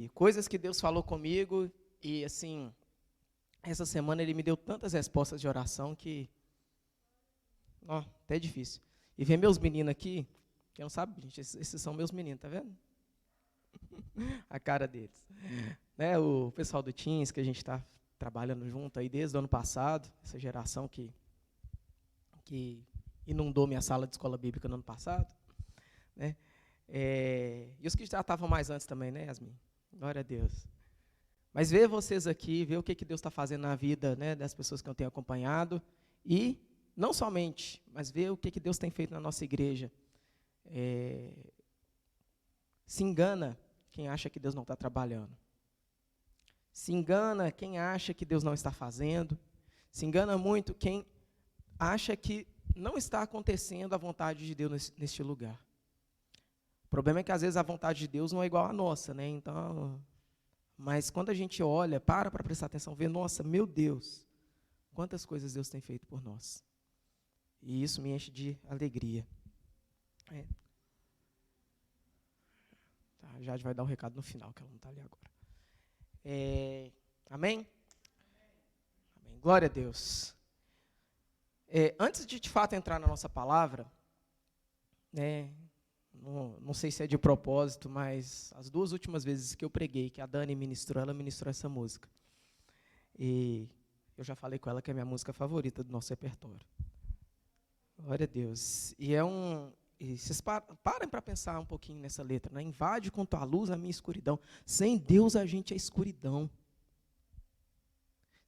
E coisas que Deus falou comigo e, assim, essa semana Ele me deu tantas respostas de oração que, ó, até é difícil. E ver meus meninos aqui, quem não sabe, gente, esses são meus meninos, tá vendo? A cara deles. Né, o pessoal do Teams, que a gente está trabalhando junto aí desde o ano passado, essa geração que inundou minha sala de escola bíblica no ano passado, né? E os que já estavam mais antes também, né, Yasmin? Glória a Deus. Mas ver vocês aqui, ver o que Deus está fazendo na vida, né, das pessoas que eu tenho acompanhado, e não somente, mas ver o que Deus tem feito na nossa igreja. Se engana quem acha que Deus não está trabalhando. Se engana quem acha que Deus não está fazendo. Se engana muito quem acha que não está acontecendo a vontade de Deus neste lugar. O problema é que às vezes a vontade de Deus não é igual à nossa, né? Então, mas quando a gente olha, para prestar atenção, vê, nossa, meu Deus, quantas coisas Deus tem feito por nós. E isso me enche de alegria. Tá, já vai dar um recado no final, que ela não está ali agora. Amém? Amém? Glória a Deus. Antes de fato entrar na nossa palavra, né, não sei se é de propósito, mas as duas últimas vezes que eu preguei, que a Dani ministrou, ela ministrou essa música. E eu já falei com ela que é a minha música favorita do nosso repertório. Glória a Deus. E vocês parem para pensar um pouquinho nessa letra, né? Invade com tua luz a minha escuridão. Sem Deus a gente é escuridão.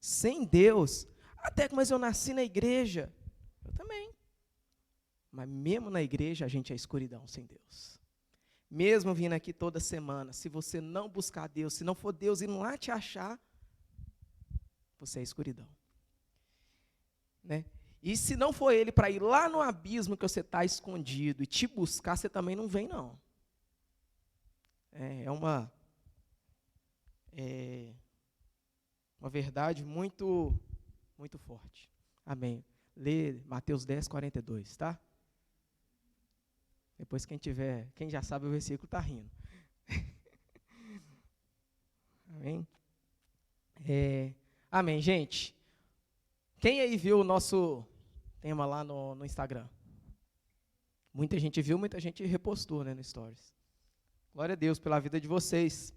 Sem Deus, mas eu nasci na igreja. Eu também. Mas mesmo na igreja a gente é escuridão sem Deus. Mesmo vindo aqui toda semana, se você não buscar Deus, se não for Deus indo lá te achar, você é escuridão. Né? E se não for Ele para ir lá no abismo que você está escondido e te buscar, você também não vem, não. É uma verdade muito, muito forte. Amém. Lê Mateus 10, 42, tá? Depois quem já sabe o versículo está rindo. Amém? Amém, gente. Quem aí viu o nosso tema lá no Instagram? Muita gente viu, muita gente repostou, né, no Stories. Glória a Deus pela vida de vocês.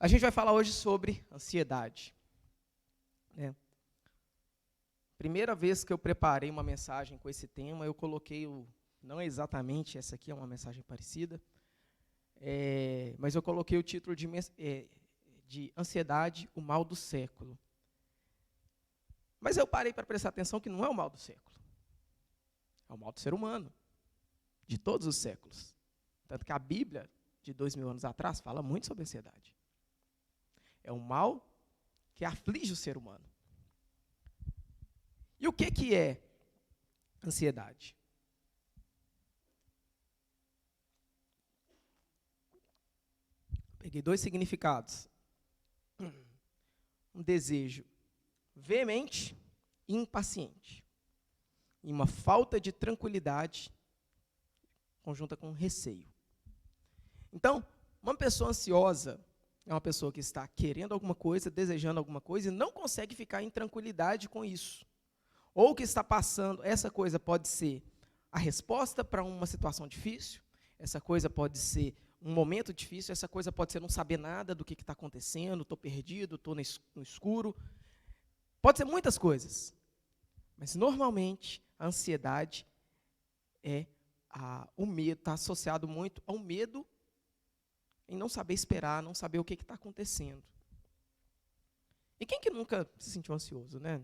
A gente vai falar hoje sobre ansiedade. Né? Primeira vez que eu preparei uma mensagem com esse tema, eu coloquei não é exatamente, essa aqui é uma mensagem parecida, mas eu coloquei o título de Ansiedade, o mal do século. Mas eu parei para prestar atenção que não é o mal do século. É o mal do ser humano, de todos os séculos. Tanto que a Bíblia, de 2000 anos atrás, fala muito sobre ansiedade. É um mal que aflige o ser humano. E o que é ansiedade? Peguei dois significados. Um desejo veemente e impaciente. E uma falta de tranquilidade conjunta com receio. Então, uma pessoa ansiosa é uma pessoa que está querendo alguma coisa, desejando alguma coisa e não consegue ficar em tranquilidade com isso. Ou que está passando, essa coisa pode ser a resposta para uma situação difícil, essa coisa pode ser um momento difícil, essa coisa pode ser não saber nada do que está acontecendo, estou perdido, estou no escuro. Pode ser muitas coisas. Mas, normalmente, a ansiedade o medo, está associado muito ao medo em não saber esperar, não saber o que está acontecendo. E quem que nunca se sentiu ansioso, né?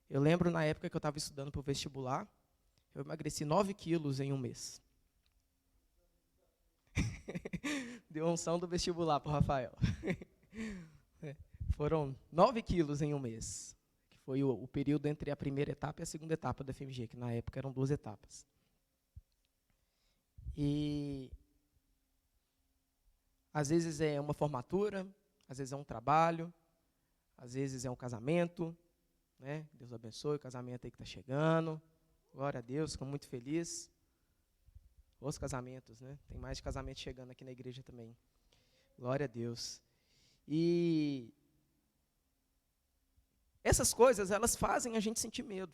Eu lembro na época que eu estava estudando para o vestibular, eu emagreci 9 quilos em um mês. Deu unção do vestibular para o Rafael. Foram 9 quilos em um mês, que foi o período entre a primeira etapa e a segunda etapa da FMG, que na época eram 2 etapas. E às vezes é uma formatura, às vezes é um trabalho, às vezes é um casamento, né? Deus abençoe o casamento aí que está chegando. Glória a Deus, fico muito feliz. Os casamentos, né? Tem mais de casamento chegando aqui na igreja também. Glória a Deus. E essas coisas, elas fazem a gente sentir medo.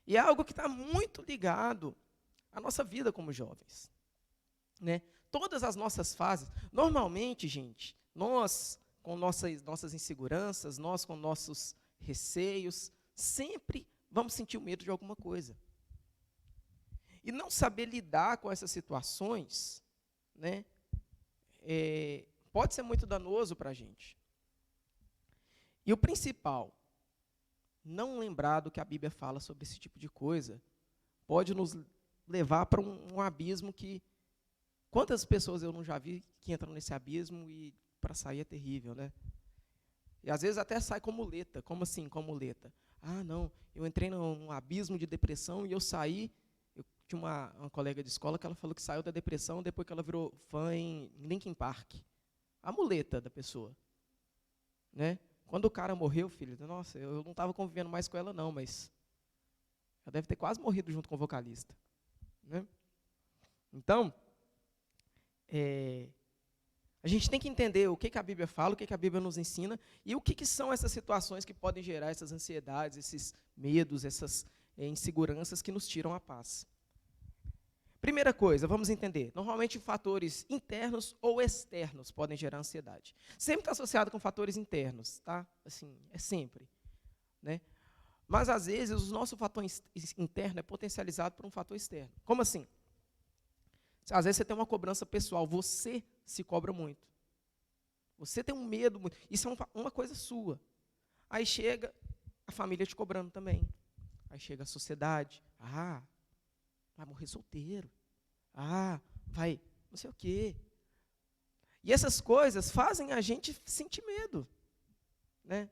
E é algo que está muito ligado à nossa vida como jovens, né? Todas as nossas fases, normalmente, gente, nós com nossas inseguranças, nós com nossos receios, sempre vamos sentir o medo de alguma coisa. E não saber lidar com essas situações, né, pode ser muito danoso para a gente. E o principal, não lembrar do que a Bíblia fala sobre esse tipo de coisa, pode nos levar para um abismo que, quantas pessoas eu não já vi que entram nesse abismo e para sair é terrível, né? E às vezes até sai com muleta. Como assim, com muleta? Ah, não, eu entrei num abismo de depressão e eu saí. Eu tinha uma colega de escola que ela falou que saiu da depressão depois que ela virou fã em Linkin Park. A muleta da pessoa, né? Quando o cara morreu, filho, nossa, eu não estava convivendo mais com ela não, mas ela deve ter quase morrido junto com o vocalista, né? Então, a gente tem que entender o que a Bíblia fala, o que a Bíblia nos ensina e o que são essas situações que podem gerar essas ansiedades, esses medos, essas inseguranças que nos tiram a paz. Primeira coisa, vamos entender. Normalmente, fatores internos ou externos podem gerar ansiedade. Sempre está associado com fatores internos, tá? Assim, é sempre, né? Mas, às vezes, o nosso fator interno é potencializado por um fator externo. Como assim? Às vezes, você tem uma cobrança pessoal, você se cobra muito. Você tem um medo muito. Isso é uma coisa sua. Aí chega a família te cobrando também. Aí chega a sociedade. Ah, vai morrer solteiro. Ah, vai não sei o quê. E essas coisas fazem a gente sentir medo, né?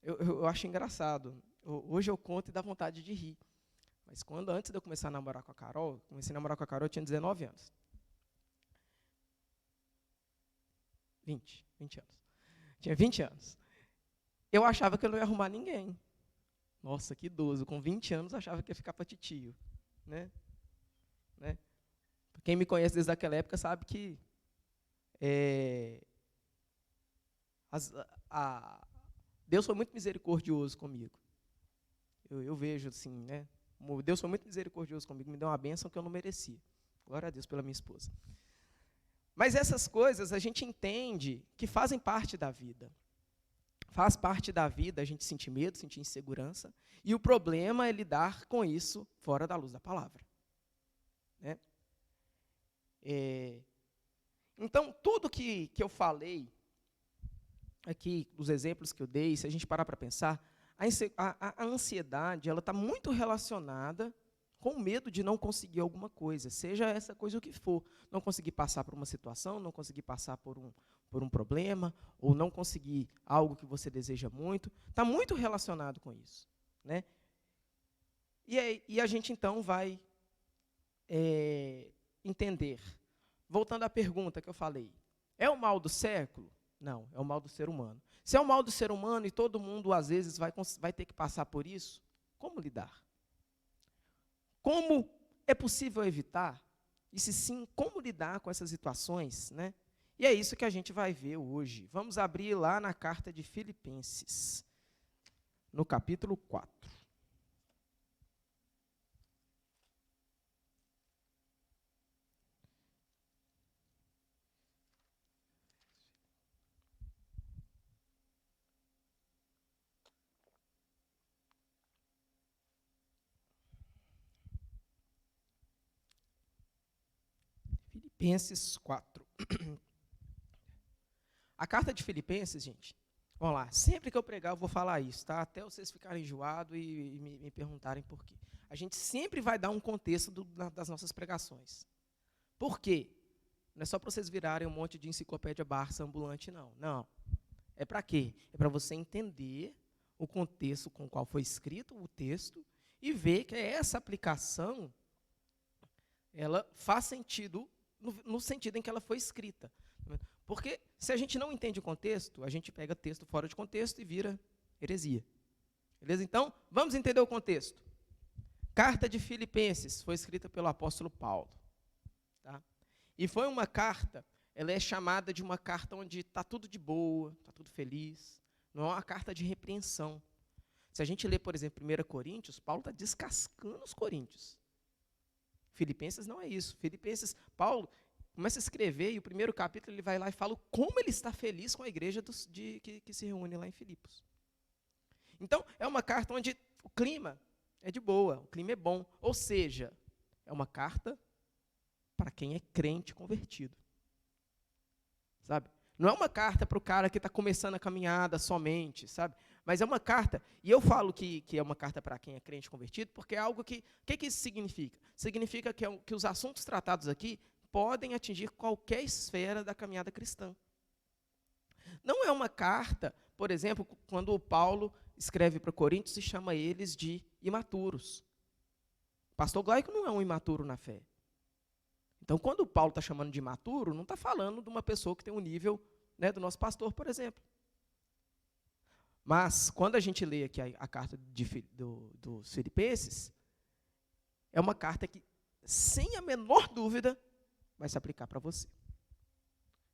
Eu acho engraçado. Hoje eu conto e dá vontade de rir. Mas antes de eu começar a namorar com a Carol, eu tinha 19 anos. 20 anos. Tinha 20 anos. Eu achava que eu não ia arrumar ninguém. Nossa, que idoso. Com 20 anos, achava que ia ficar para titio. Né? Quem me conhece desde aquela época sabe que Deus foi muito misericordioso comigo. Eu vejo assim, né? Deus foi muito misericordioso comigo, me deu uma bênção que eu não merecia. Glória a Deus pela minha esposa. Mas essas coisas a gente entende que fazem parte da vida. Faz parte da vida a gente sentir medo, sentir insegurança, e o problema é lidar com isso fora da luz da palavra. Né? Então, tudo que eu falei aqui, os exemplos que eu dei, se a gente parar para pensar, a ansiedade ela está muito relacionada com o medo de não conseguir alguma coisa, seja essa coisa o que for. Não conseguir passar por uma situação, não conseguir passar por um problema, ou não conseguir algo que você deseja muito. Está muito relacionado com isso. Né? E a gente, então, vai entender. Voltando à pergunta que eu falei, é o mal do século? Não, é o mal do ser humano. Se é o mal do ser humano e todo mundo, às vezes, vai ter que passar por isso, como lidar? Como é possível evitar? E se sim, como lidar com essas situações? Né? E é isso que a gente vai ver hoje. Vamos abrir lá na carta de Filipenses, no capítulo 4. Filipenses 4. A carta de Filipenses, gente, vamos lá, sempre que eu pregar eu vou falar isso, tá? Até vocês ficarem enjoados e me perguntarem por quê. A gente sempre vai dar um contexto das nossas pregações. Por quê? Não é só para vocês virarem um monte de enciclopédia Barça ambulante, não. Não. É para quê? É para você entender o contexto com o qual foi escrito o texto e ver que essa aplicação ela faz sentido no sentido em que ela foi escrita. Porque se a gente não entende o contexto, a gente pega texto fora de contexto e vira heresia. Beleza? Então, vamos entender o contexto. Carta de Filipenses foi escrita pelo apóstolo Paulo. Tá? E foi uma carta, ela é chamada de uma carta onde está tudo de boa, está tudo feliz. Não é uma carta de repreensão. Se a gente lê, por exemplo, 1 Coríntios, Paulo está descascando os coríntios. Filipenses não é isso. Filipenses, Paulo começa a escrever e o primeiro capítulo ele vai lá e fala como ele está feliz com a igreja que se reúne lá em Filipos. Então, é uma carta onde o clima é de boa, o clima é bom. Ou seja, é uma carta para quem é crente convertido. Sabe? Não é uma carta para o cara que está começando a caminhada somente, sabe? Mas é uma carta, e eu falo que é uma carta para quem é crente convertido, porque é algo que... O que isso significa? Significa que os assuntos tratados aqui podem atingir qualquer esfera da caminhada cristã. Não é uma carta, por exemplo, quando o Paulo escreve para Coríntios e chama eles de imaturos. Pastor Glaico não é um imaturo na fé. Então, quando o Paulo está chamando de imaturo, não está falando de uma pessoa que tem um nível, né, do nosso pastor, por exemplo. Mas, quando a gente lê aqui a carta dos Filipenses, é uma carta que, sem a menor dúvida, vai se aplicar para você.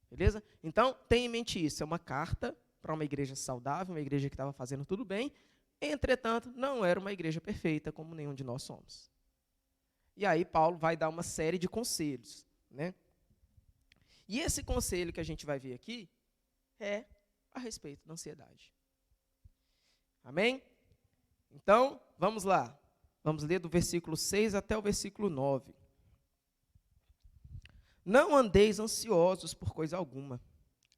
Beleza? Então, tenha em mente isso. É uma carta para uma igreja saudável, uma igreja que estava fazendo tudo bem. Entretanto, não era uma igreja perfeita, como nenhum de nós somos. E aí, Paulo vai dar uma série de conselhos. Né? E esse conselho que a gente vai ver aqui é a respeito da ansiedade. Amém? Então, vamos lá. Vamos ler do versículo 6 até o versículo 9. Não andeis ansiosos por coisa alguma.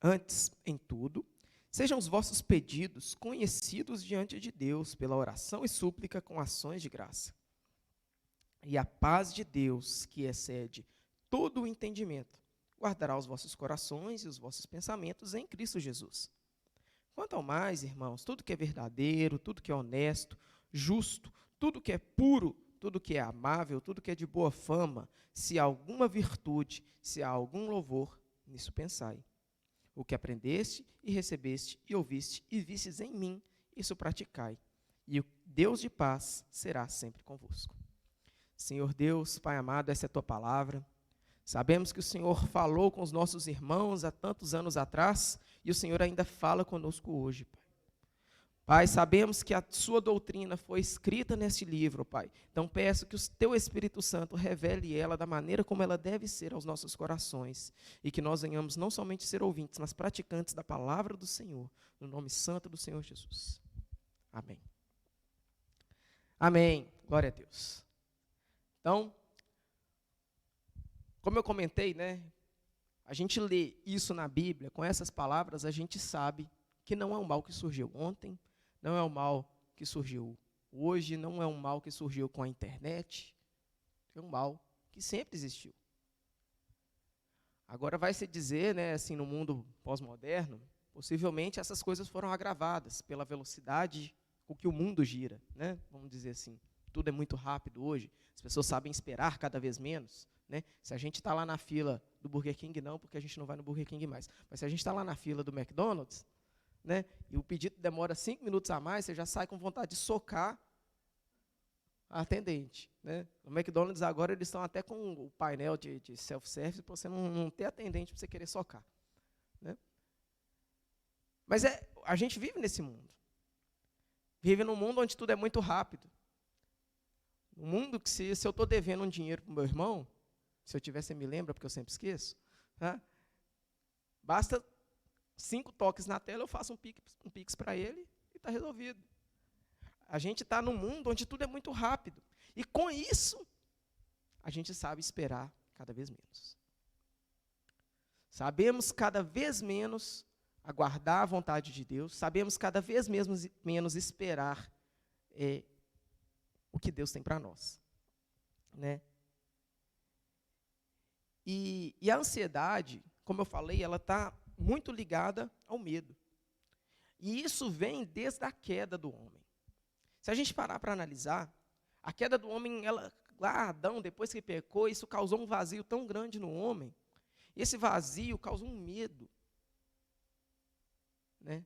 Antes, em tudo, sejam os vossos pedidos conhecidos diante de Deus pela oração e súplica com ações de graça. E a paz de Deus, que excede todo o entendimento, guardará os vossos corações e os vossos pensamentos em Cristo Jesus. Quanto ao mais, irmãos, tudo que é verdadeiro, tudo que é honesto, justo, tudo que é puro, tudo que é amável, tudo que é de boa fama, se há alguma virtude, se há algum louvor, nisso pensai. O que aprendeste e recebeste e ouviste e vistes em mim, isso praticai. E o Deus de paz será sempre convosco. Senhor Deus, Pai amado, essa é a tua palavra. Sabemos que o Senhor falou com os nossos irmãos há tantos anos atrás e o Senhor ainda fala conosco hoje, Pai. Pai, sabemos que a sua doutrina foi escrita neste livro, Pai. Então peço que o teu Espírito Santo revele ela da maneira como ela deve ser aos nossos corações e que nós venhamos não somente ser ouvintes, mas praticantes da palavra do Senhor, no nome santo do Senhor Jesus. Amém. Amém. Glória a Deus. Então, como eu comentei, né, a gente lê isso na Bíblia, com essas palavras, a gente sabe que não é um mal que surgiu ontem, não é um mal que surgiu hoje, não é um mal que surgiu com a internet, é um mal que sempre existiu. Agora vai se dizer, né, assim, no mundo pós-moderno, possivelmente essas coisas foram agravadas pela velocidade com que o mundo gira, né, vamos dizer assim. Tudo é muito rápido hoje, as pessoas sabem esperar cada vez menos. Né? Se a gente está lá na fila do Burger King, não, porque a gente não vai no Burger King mais. Mas se a gente está lá na fila do McDonald's, né, e o pedido demora 5 minutos a mais, você já sai com vontade de socar a atendente. Né? No McDonald's agora eles estão até com o painel de self-service para você não ter atendente para você querer socar. Né? Mas a gente vive nesse mundo. Vive num mundo onde tudo é muito rápido. Um mundo que se eu estou devendo um dinheiro para o meu irmão, se eu tiver, você me lembra, porque eu sempre esqueço. Tá? Basta 5 toques na tela, eu faço um pix para ele e está resolvido. A gente está num mundo onde tudo é muito rápido. E com isso, a gente sabe esperar cada vez menos. Sabemos cada vez menos aguardar a vontade de Deus, sabemos cada vez menos esperar o que Deus tem para nós. Né? E a ansiedade, como eu falei, ela está muito ligada ao medo. E isso vem desde a queda do homem. Se a gente parar para analisar, a queda do homem, lá Adão, depois que pecou, isso causou um vazio tão grande no homem. E esse vazio causou um medo. Né?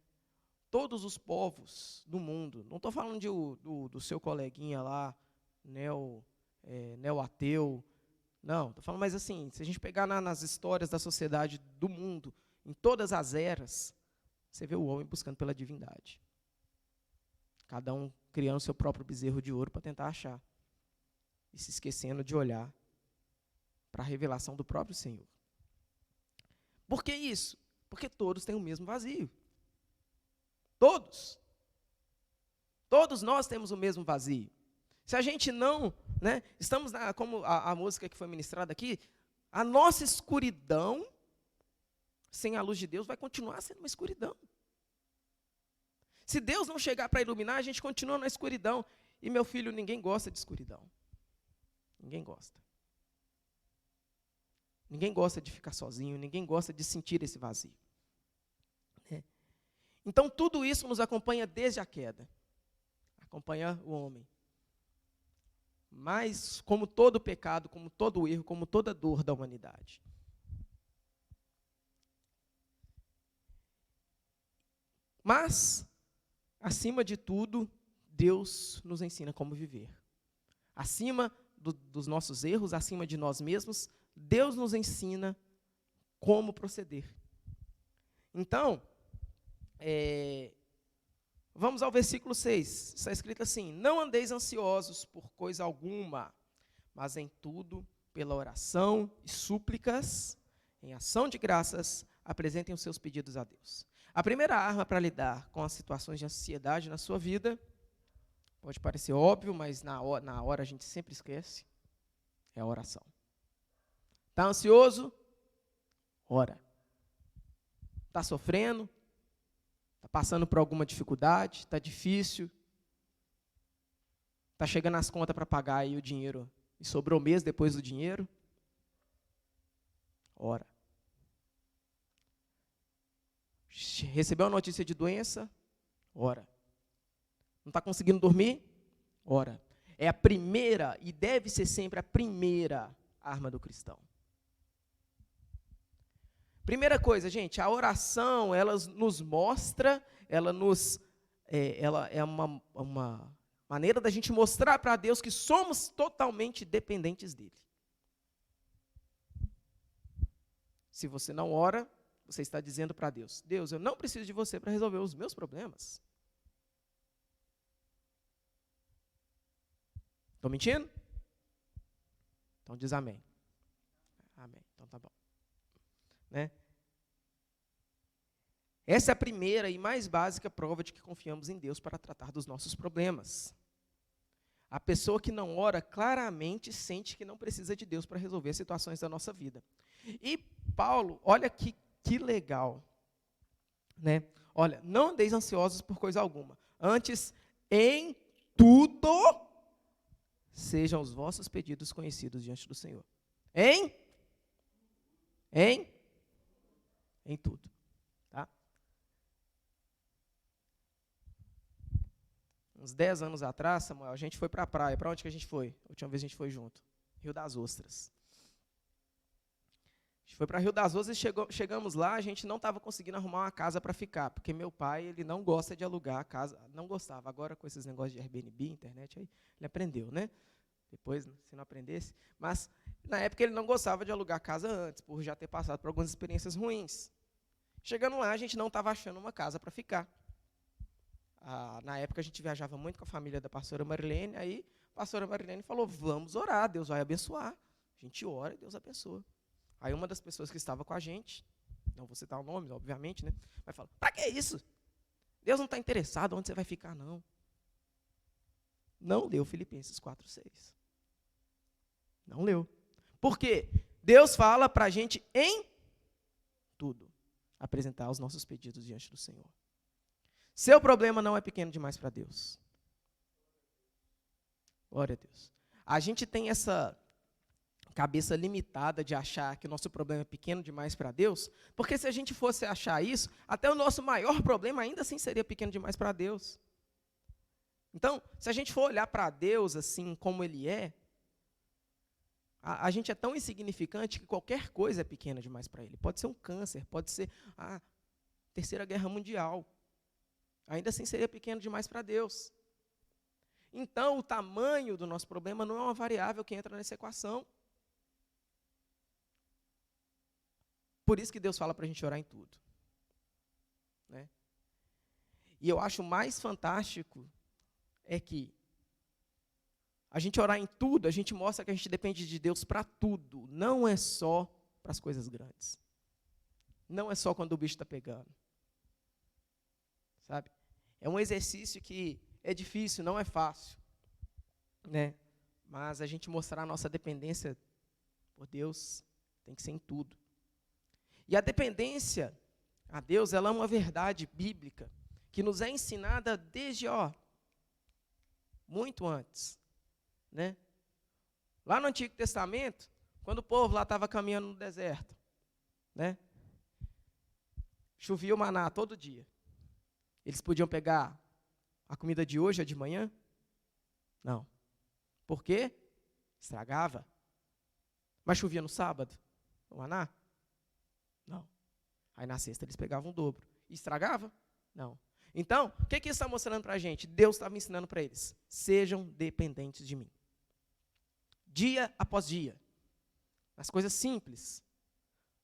Todos os povos do mundo, não estou falando do seu coleguinha lá neo-ateu. Não, estou falando mais assim, se a gente pegar nas histórias da sociedade do mundo, em todas as eras, você vê o homem buscando pela divindade. Cada um criando seu próprio bezerro de ouro para tentar achar. E se esquecendo de olhar para a revelação do próprio Senhor. Por que isso? Porque todos têm o mesmo vazio. Todos. Todos nós temos o mesmo vazio. Se a gente não, estamos, como a música que foi ministrada aqui, a nossa escuridão, sem a luz de Deus, vai continuar sendo uma escuridão. Se Deus não chegar para iluminar, a gente continua na escuridão. E, meu filho, ninguém gosta de escuridão. Ninguém gosta. Ninguém gosta de ficar sozinho, ninguém gosta de sentir esse vazio. Então, tudo isso nos acompanha desde a queda. Acompanha o homem. Mas, como todo pecado, como todo erro, como toda dor da humanidade. Mas, acima de tudo, Deus nos ensina como viver. Acima dos nossos erros, acima de nós mesmos, Deus nos ensina como proceder. Então, vamos ao versículo 6. Está escrito assim: não andeis ansiosos por coisa alguma, mas em tudo, pela oração e súplicas, em ação de graças, apresentem os seus pedidos a Deus. A primeira arma para lidar com as situações de ansiedade na sua vida, pode parecer óbvio, mas na hora a gente sempre esquece, é a oração. Está ansioso? Ora. Está sofrendo? Está passando por alguma dificuldade? Está difícil? Está chegando as contas para pagar e o dinheiro, e sobrou mês depois do dinheiro? Ora. Recebeu a notícia de doença? Ora. Não está conseguindo dormir? Ora. É a primeira, e deve ser sempre a primeira arma do cristão. Primeira coisa, gente, a oração, ela nos mostra, ela é uma maneira da gente mostrar para Deus que somos totalmente dependentes dele. Se você não ora, você está dizendo para Deus: Deus, eu não preciso de você para resolver os meus problemas. Estou mentindo? Então diz amém. Amém, então tá bom. Essa é a primeira e mais básica prova de que confiamos em Deus para tratar dos nossos problemas. A pessoa que não ora claramente sente que não precisa de Deus para resolver as situações da nossa vida. E Paulo, olha que legal. Olha, não andeis ansiosos por coisa alguma. Antes, em tudo, sejam os vossos pedidos conhecidos diante do Senhor. Em tudo. Tá? Uns 10 anos atrás, Samuel, a gente foi para a praia. Para onde que a gente foi? A última vez a gente foi junto. Rio das Ostras. A gente foi para Rio das Ostras e chegamos lá, a gente não estava conseguindo arrumar uma casa para ficar, porque meu pai, ele não gosta de alugar a casa, não gostava. Agora, com esses negócios de Airbnb, internet, aí, ele aprendeu, né? Depois, se não aprendesse. Mas, na época, ele não gostava de alugar casa antes, por já ter passado por algumas experiências ruins. Chegando lá, a gente não estava achando uma casa para ficar. Na época, a gente viajava muito com a família da pastora Marilene, aí a pastora Marilene falou: vamos orar, Deus vai abençoar. A gente ora e Deus abençoa. Aí uma das pessoas que estava com a gente, não vou citar o nome, obviamente, vai falar: para que isso? Deus não está interessado onde você vai ficar, não. Não leu Filipenses 4:6. Não leu. Por quê? Deus fala para a gente em tudo apresentar os nossos pedidos diante do Senhor. Seu problema não é pequeno demais para Deus. Glória a Deus. A gente tem essa cabeça limitada de achar que o nosso problema é pequeno demais para Deus, porque se a gente fosse achar isso, até o nosso maior problema ainda assim seria pequeno demais para Deus. Então, se a gente for olhar para Deus assim como Ele é, a gente é tão insignificante que qualquer coisa é pequena demais para Ele. Pode ser um câncer, pode ser a Terceira Guerra Mundial. Ainda assim seria pequeno demais para Deus. Então, o tamanho do nosso problema não é uma variável que entra nessa equação. Por isso que Deus fala para a gente orar em tudo. Né? E eu acho mais fantástico é que a gente orar em tudo, a gente mostra que a gente depende de Deus para tudo. Não é só para as coisas grandes. Não é só quando o bicho está pegando. Sabe? É um exercício que é difícil, não é fácil. Né? Mas a gente mostrar a nossa dependência por Deus tem que ser em tudo. E a dependência a Deus, ela é uma verdade bíblica que nos é ensinada desde, muito antes. Né? Lá no Antigo Testamento, quando o povo lá estava caminhando no deserto, né? Chovia o maná todo dia. Eles podiam pegar a comida de hoje, a de manhã? Não. Por quê? Estragava. Mas chovia no sábado, o maná? Não. Aí na sexta eles pegavam o dobro. E estragava? Não. Então, o que isso está mostrando para a gente? Deus estava ensinando para eles. Sejam dependentes de mim. Dia após dia. As coisas simples.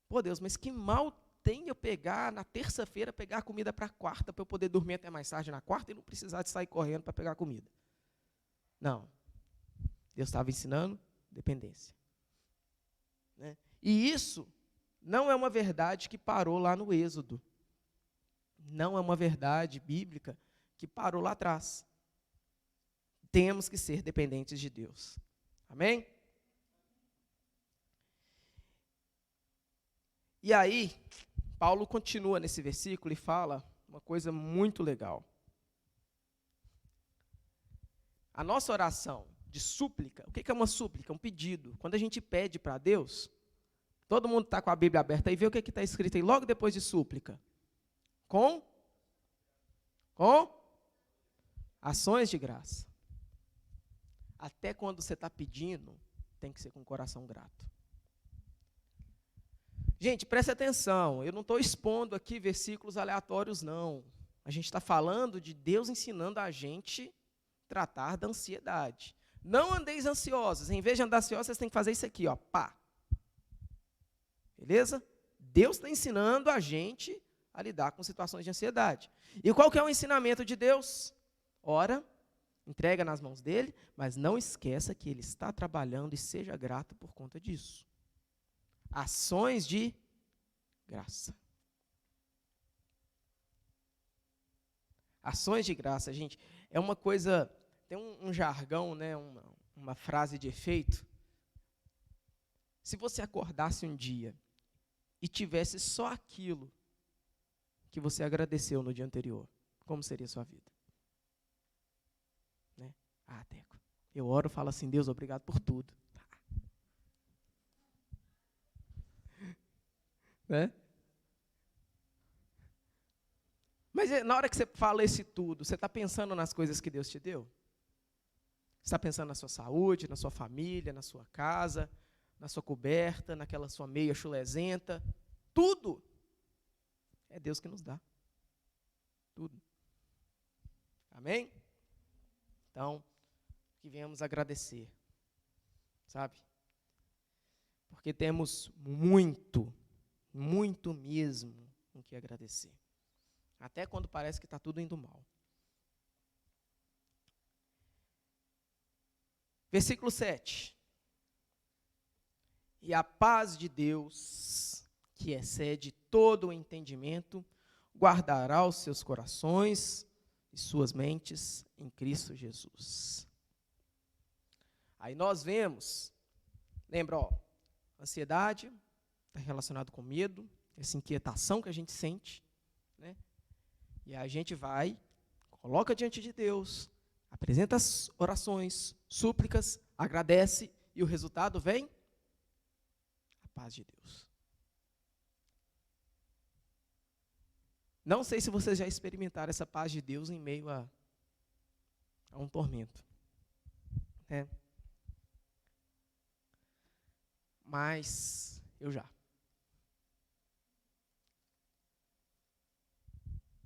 Pô, Deus, mas que mal tem eu pegar, na terça-feira, pegar a comida para a quarta, para eu poder dormir até mais tarde na quarta e não precisar de sair correndo para pegar a comida. Não. Deus estava ensinando dependência. Né? E isso não é uma verdade que parou lá no Êxodo. Não é uma verdade bíblica que parou lá atrás. Temos que ser dependentes de Deus. Amém? E aí, Paulo continua nesse versículo e fala uma coisa muito legal. A nossa oração de súplica, o que é uma súplica? Um pedido. Quando a gente pede para Deus, todo mundo está com a Bíblia aberta aí, vê o que está escrito aí logo depois de súplica. Com ações de graça. Até quando você está pedindo, tem que ser com o coração grato. Gente, preste atenção, eu não estou expondo aqui versículos aleatórios, não. A gente está falando de Deus ensinando a gente a tratar da ansiedade. Não andeis ansiosos, em vez de andar ansiosos, vocês têm que fazer isso aqui, pá. Beleza? Deus está ensinando a gente a lidar com situações de ansiedade. E qual que é o ensinamento de Deus? Ora, entrega nas mãos dele, mas não esqueça que ele está trabalhando e seja grato por conta disso. Ações de graça. Ações de graça, gente, é uma coisa, tem um jargão, né, uma frase de efeito. Se você acordasse um dia e tivesse só aquilo que você agradeceu no dia anterior, como seria a sua vida? Né? Teco, eu oro e falo assim, Deus, obrigado por tudo. Né? Mas na hora que você fala esse tudo, você está pensando nas coisas que Deus te deu? Você está pensando na sua saúde, na sua família, na sua casa, na sua coberta, naquela sua meia chulezenta? Tudo é Deus que nos dá. Tudo. Amém? Então, que venhamos agradecer. Sabe? Porque temos muito mesmo com que agradecer. Até quando parece que está tudo indo mal. Versículo 7. E a paz de Deus, que excede todo o entendimento, guardará os seus corações e suas mentes em Cristo Jesus. Aí nós vemos, lembra, ansiedade está relacionado com medo, essa inquietação que a gente sente, né? E a gente vai, coloca diante de Deus, apresenta as orações, súplicas, agradece, e o resultado vem? A paz de Deus. Não sei se vocês já experimentaram essa paz de Deus em meio a um tormento. Né? Mas eu já.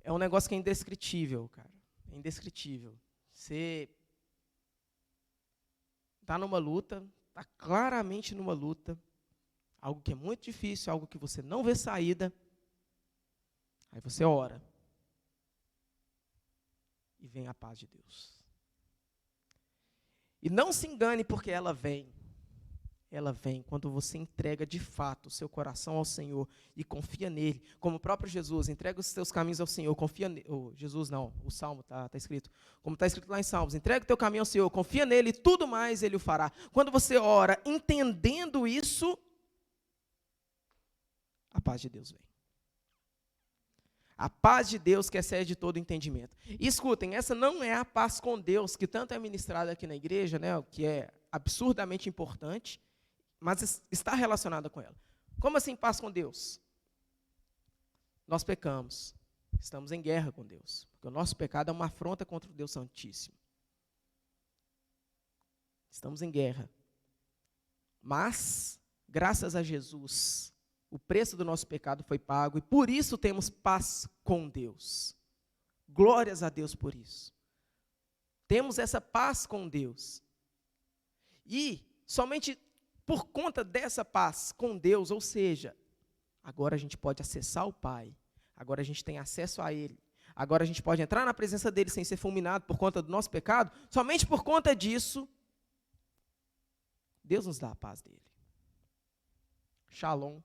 É um negócio que é indescritível, cara. É indescritível. Você está numa luta, está claramente numa luta, algo que é muito difícil, algo que você não vê saída, aí você ora. E vem a paz de Deus. E não se engane porque ela vem. Ela vem quando você entrega de fato o seu coração ao Senhor e confia nele. Como o próprio Jesus, entrega os seus caminhos ao Senhor, confia nele. Jesus não, o Salmo está escrito. Como está escrito lá em Salmos, entrega o teu caminho ao Senhor, confia nele e tudo mais ele o fará. Quando você ora entendendo isso, a paz de Deus vem. A paz de Deus que excede todo entendimento. E escutem, essa não é a paz com Deus que tanto é ministrada aqui na igreja, né, que é absurdamente importante, mas está relacionada com ela. Como assim paz com Deus? Nós pecamos, estamos em guerra com Deus, porque o nosso pecado é uma afronta contra o Deus Santíssimo. Estamos em guerra. Mas, graças a Jesus, o preço do nosso pecado foi pago e por isso temos paz com Deus. Glórias a Deus por isso. Temos essa paz com Deus. E somente por conta dessa paz com Deus, ou seja, agora a gente pode acessar o Pai, agora a gente tem acesso a Ele, agora a gente pode entrar na presença dEle sem ser fulminado por conta do nosso pecado, somente por conta disso, Deus nos dá a paz dEle. Shalom.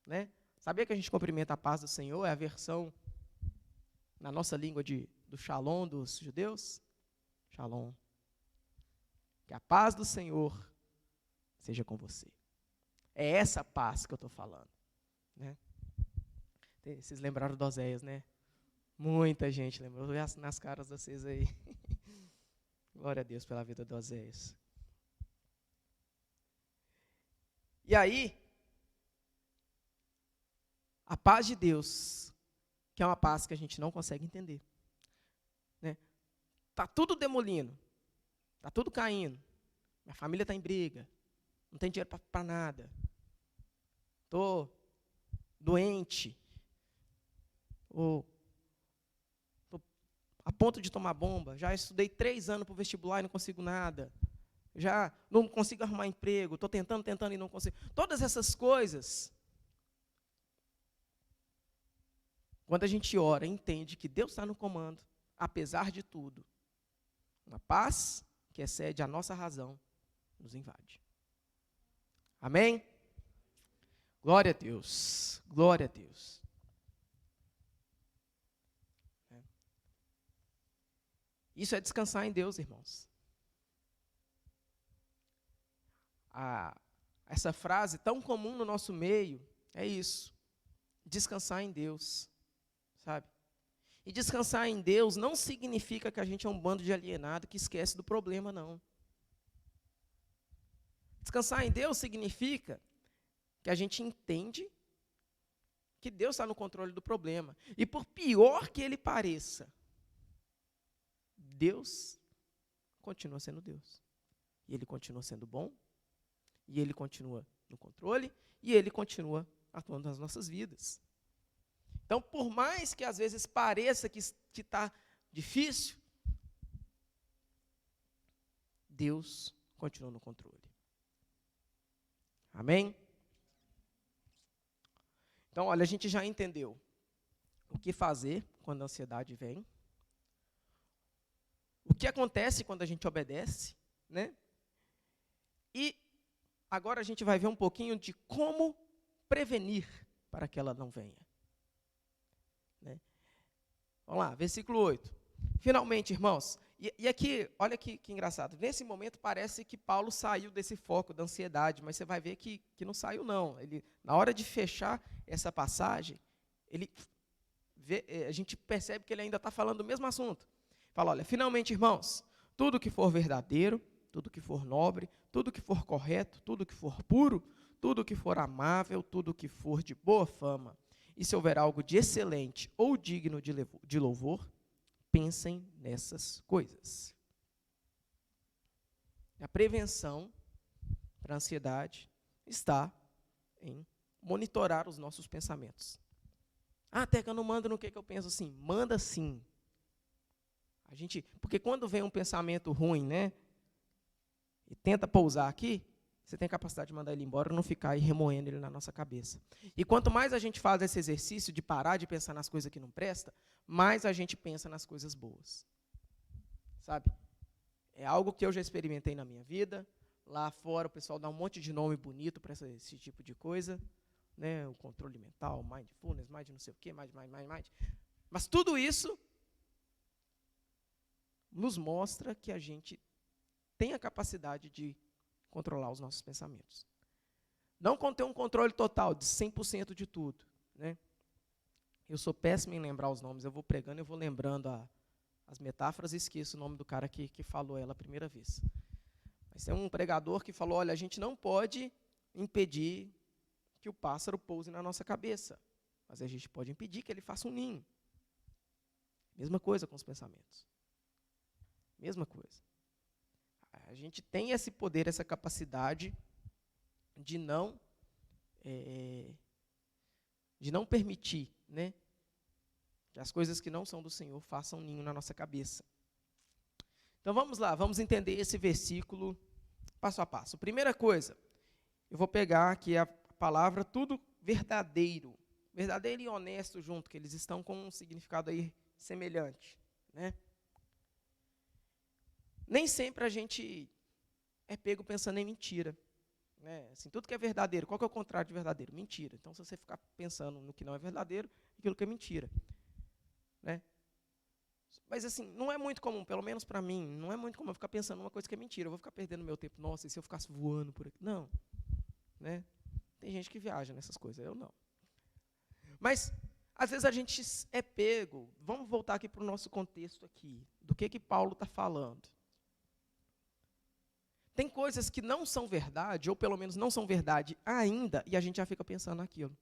Né? Sabia que a gente cumprimenta a paz do Senhor? É a versão na nossa língua do shalom dos judeus? Shalom. Que a paz do Senhor seja com você. É essa paz que eu estou falando. Né? Vocês lembraram do Oséias, né? Muita gente lembrou. Eu vi nas caras de vocês aí. Glória a Deus pela vida do Oséias. E aí, a paz de Deus, que é uma paz que a gente não consegue entender. Né? Tá tudo demolindo. Tá tudo caindo. Minha família está em briga. Não tem dinheiro para nada. Estou doente. Tô a ponto de tomar bomba. Já estudei 3 anos para o vestibular e não consigo nada. Já não consigo arrumar emprego. Estou tentando e não consigo. Todas essas coisas, quando a gente ora, entende que Deus está no comando, apesar de tudo, uma paz que excede a nossa razão nos invade. Amém? Glória a Deus. Glória a Deus. Isso é descansar em Deus, irmãos. Essa frase tão comum no nosso meio é isso. Descansar em Deus. Sabe? E descansar em Deus não significa que a gente é um bando de alienado que esquece do problema, não. Descansar em Deus significa que a gente entende que Deus está no controle do problema. E por pior que ele pareça, Deus continua sendo Deus. E Ele continua sendo bom, e Ele continua no controle, e Ele continua atuando nas nossas vidas. Então, por mais que às vezes pareça que está difícil, Deus continua no controle. Amém? Então, olha, a gente já entendeu o que fazer quando a ansiedade vem, o que acontece quando a gente obedece, né? E agora a gente vai ver um pouquinho de como prevenir para que ela não venha. Né? Vamos lá, versículo 8. Finalmente, irmãos, e aqui, olha que engraçado, nesse momento parece que Paulo saiu desse foco da ansiedade, mas você vai ver que não saiu não. Ele, na hora de fechar essa passagem, a gente percebe que ele ainda está falando do mesmo assunto. Fala, olha, finalmente, irmãos, tudo que for verdadeiro, tudo que for nobre, tudo que for correto, tudo que for puro, tudo que for amável, tudo que for de boa fama, e se houver algo de excelente ou digno de louvor, pensem nessas coisas. A prevenção para a ansiedade está em monitorar os nossos pensamentos. Ah, Teca, eu não mando no que eu penso assim. Manda sim. Porque quando vem um pensamento ruim, né? e tenta pousar aqui, você tem a capacidade de mandar ele embora e não ficar aí remoendo ele na nossa cabeça. E quanto mais a gente faz esse exercício de parar de pensar nas coisas que não prestam, mais a gente pensa nas coisas boas. Sabe? É algo que eu já experimentei na minha vida. Lá fora o pessoal dá um monte de nome bonito para esse tipo de coisa. Né? O controle mental, mindfulness, mind não sei o quê, mind. Mas tudo isso nos mostra que a gente tem a capacidade de controlar os nossos pensamentos. Não ter um controle total de 100% de tudo. Né? Eu sou péssimo em lembrar os nomes. Eu vou pregando, eu vou lembrando as metáforas e esqueço o nome do cara que falou ela a primeira vez. Mas tem um pregador que falou, olha, a gente não pode impedir que o pássaro pouse na nossa cabeça, mas a gente pode impedir que ele faça um ninho. Mesma coisa com os pensamentos. Mesma coisa. A gente tem esse poder, essa capacidade de não permitir, né, que as coisas que não são do Senhor façam ninho na nossa cabeça. Então vamos lá, vamos entender esse versículo passo a passo. Primeira coisa, eu vou pegar aqui a palavra tudo verdadeiro. Verdadeiro e honesto junto, que eles estão com um significado aí semelhante. Né? Nem sempre a gente é pego pensando em mentira. Né? Assim, tudo que é verdadeiro, qual que é o contrário de verdadeiro? Mentira. Então, se você ficar pensando no que não é verdadeiro, aquilo que é mentira. Né? Mas, assim, não é muito comum, pelo menos para mim, não é muito comum eu ficar pensando numa coisa que é mentira. Eu vou ficar perdendo meu tempo. Nossa, e se eu ficasse voando por aqui? Não. Né? Tem gente que viaja nessas coisas, eu não. Mas, às vezes, a gente é pego. Vamos voltar aqui para o nosso contexto aqui. Do que Paulo está falando. Tem coisas que não são verdade, ou pelo menos não são verdade ainda, e a gente já fica pensando naquilo.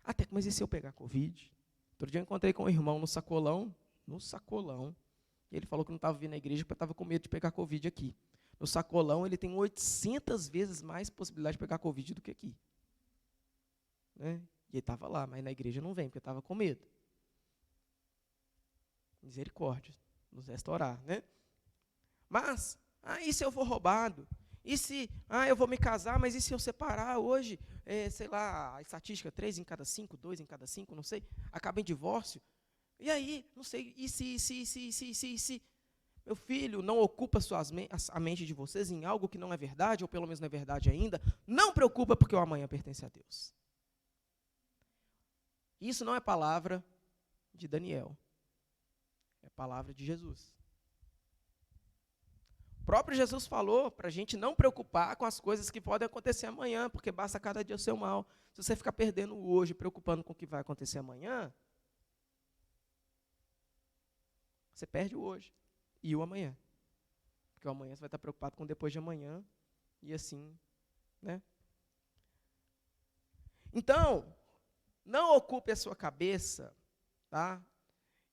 Até que, mas e se eu pegar Covid? Outro dia eu encontrei com um irmão no sacolão, e ele falou que não estava vindo à igreja porque estava com medo de pegar Covid aqui. No sacolão ele tem 800 vezes mais possibilidade de pegar Covid do que aqui. Né? E ele estava lá, mas na igreja não vem, porque estava com medo. Misericórdia, nos resta orar, né? Mas, e se eu for roubado? E se, eu vou me casar, mas e se eu separar hoje, sei lá, a estatística, 3 em cada 5, 2 em cada 5, não sei, acaba em divórcio? E aí, não sei, e se? Meu filho, não ocupa a mente de vocês em algo que não é verdade, ou pelo menos não é verdade ainda, não preocupa porque o amanhã pertence a Deus. Isso não é palavra de Daniel, é palavra de Jesus. O próprio Jesus falou para a gente não preocupar com as coisas que podem acontecer amanhã, porque basta cada dia o seu mal. Se você ficar perdendo o hoje, preocupando com o que vai acontecer amanhã, você perde o hoje e o amanhã. Porque o amanhã você vai estar preocupado com o depois de amanhã e assim, né? Então, não ocupe a sua cabeça, tá?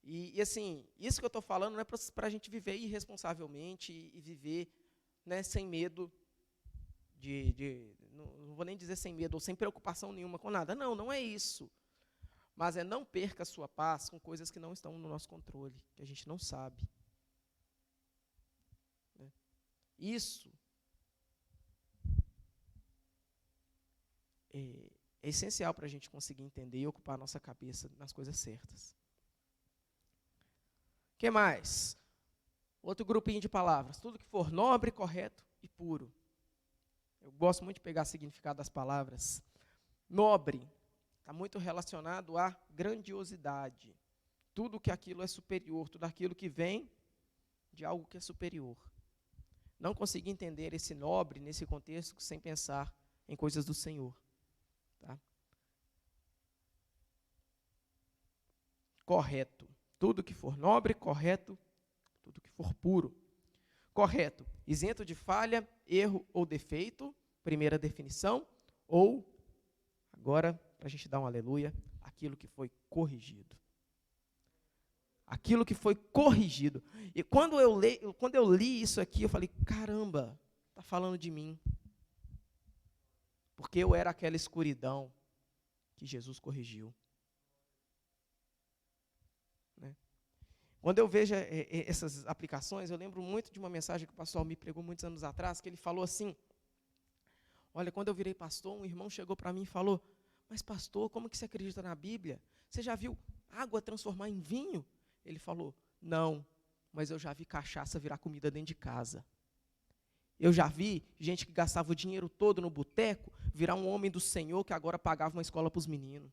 E assim, isso que eu estou falando não é para a gente viver irresponsavelmente e viver, né, sem medo não vou nem dizer sem medo ou sem preocupação nenhuma com nada. Não é isso. Mas é não perca a sua paz com coisas que não estão no nosso controle, que a gente não sabe. Né? Isso é essencial para a gente conseguir entender e ocupar a nossa cabeça nas coisas certas. O que mais? Outro grupinho de palavras. Tudo que for nobre, correto e puro. Eu gosto muito de pegar o significado das palavras. Nobre está muito relacionado à grandiosidade. Tudo que aquilo é superior, tudo aquilo que vem de algo que é superior. Não consegui entender esse nobre nesse contexto sem pensar em coisas do Senhor. Tá? Correto. Tudo que for nobre, correto, tudo que for puro. Correto. Isento de falha, erro ou defeito, primeira definição, ou, agora, para a gente dar um aleluia, aquilo que foi corrigido. Aquilo que foi corrigido. E quando eu li isso aqui, eu falei, caramba, está falando de mim. Porque eu era aquela escuridão que Jesus corrigiu. Né? Quando eu vejo essas aplicações, eu lembro muito de uma mensagem que o pastor me pregou muitos anos atrás, que ele falou assim, olha, quando eu virei pastor, um irmão chegou para mim e falou, mas pastor, como que você acredita na Bíblia? Você já viu água transformar em vinho? Ele falou, não, mas eu já vi cachaça virar comida dentro de casa. Eu já vi gente que gastava o dinheiro todo no boteco, virar um homem do Senhor que agora pagava uma escola para os meninos.